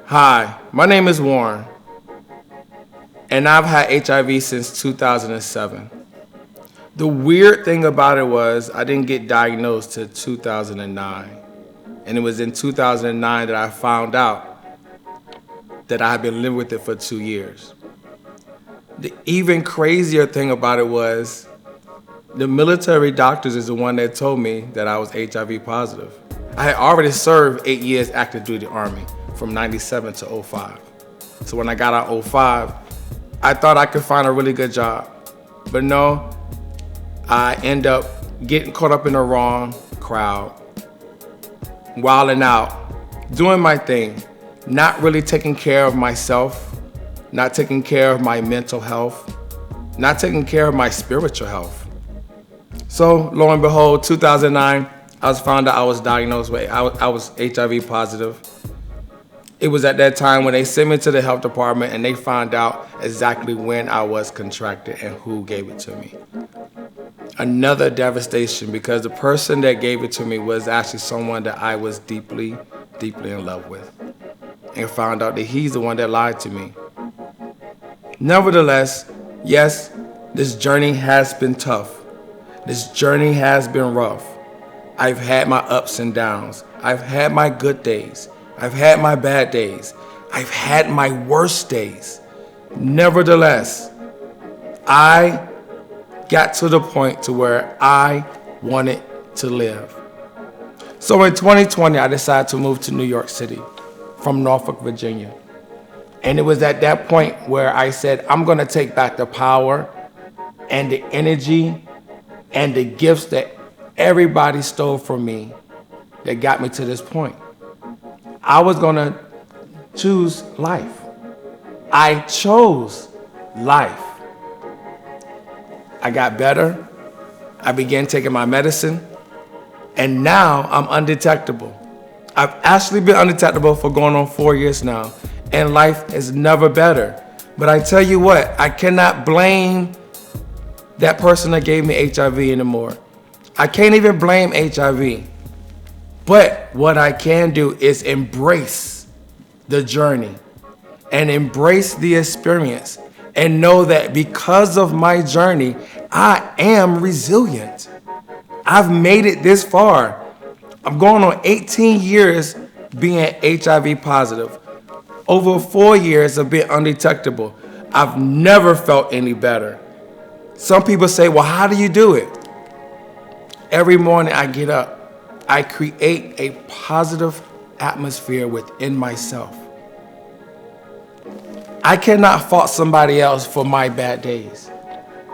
Hi, my name is Warren, and I've had HIV since 2007. The weird thing about it was I didn't get diagnosed till 2009. And it was in 2009 that I found out that I had been living with it for 2 years. The even crazier thing about it was the military doctors is the one that told me that I was HIV positive. I had already served 8 years active duty Army from 97 to '05. So when I got out '05, I thought I could find a really good job. But no, I end up getting caught up in the wrong crowd, wilding out, doing my thing, not really taking care of myself, not taking care of my mental health, not taking care of my spiritual health. So lo and behold, 2009, I was found out I was diagnosed with, I was HIV positive. It was at that time when they sent me to the health department and they found out exactly when I was contracted and who gave it to me. Another devastation, because the person that gave it to me was actually someone that I was deeply, deeply in love with, and found out that he's the one that lied to me. Nevertheless, yes, this journey has been tough. This journey has been rough. I've had my ups and downs. I've had my good days. I've had my bad days. I've had my worst days. Nevertheless, I got to the point to where I wanted to live. So in 2020, I decided to move to New York City from Norfolk, Virginia. And it was at that point where I said, I'm gonna take back the power and the energy and the gifts that everybody stole from me that got me to this point. I was gonna choose life. I chose life. I got better. I began taking my medicine, and now I'm undetectable. I've actually been undetectable for going on 4 years now, and life is never better. But I tell you what, I cannot blame that person that gave me HIV anymore. I can't even blame HIV. But what I can do is embrace the journey and embrace the experience and know that because of my journey, I am resilient. I've made it this far. I'm going on 18 years being HIV positive, over 4 years of being undetectable. I've never felt any better. Some people say, well, how do you do it? Every morning I get up, I create a positive atmosphere within myself. I cannot fault somebody else for my bad days.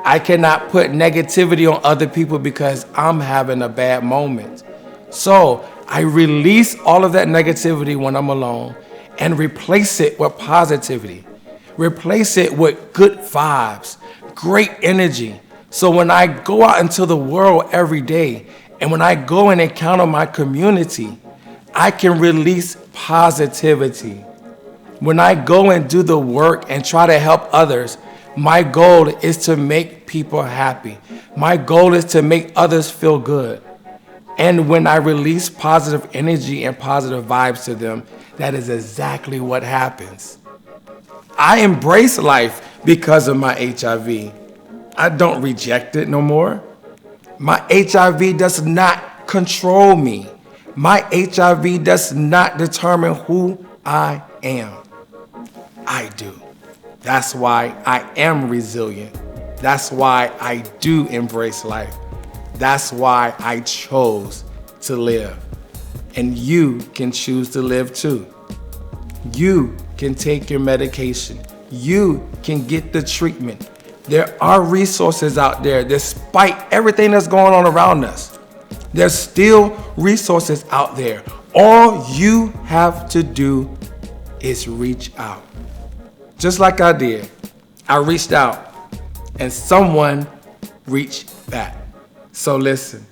I cannot put negativity on other people because I'm having a bad moment. So I release all of that negativity when I'm alone and replace it with positivity. Replace it with good vibes, great energy. So when I go out into the world every day, and when I go and encounter my community, I can release positivity. When I go and do the work and try to help others, my goal is to make people happy. My goal is to make others feel good. And when I release positive energy and positive vibes to them, that is exactly what happens. I embrace life because of my HIV. I don't reject it no more. My HIV does not control me. My HIV does not determine who I am. I do. That's why I am resilient. That's why I do embrace life. That's why I chose to live. And you can choose to live too. You can take your medication. You can get the treatment. There are resources out there despite everything that's going on around us. There's still resources out there. All you have to do is reach out. Just like I did. I reached out and someone reached back. So listen,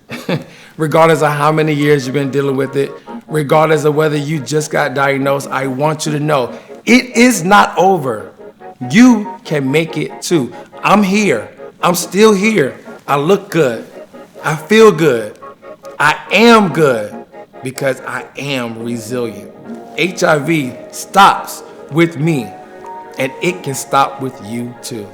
regardless of how many years you've been dealing with it, regardless of whether you just got diagnosed, I want you to know it is not over. You can make it too. I'm here. I'm still here. I look good. I feel good. I am good. because I am resilient. HIV stops with me, and it can stop with you too.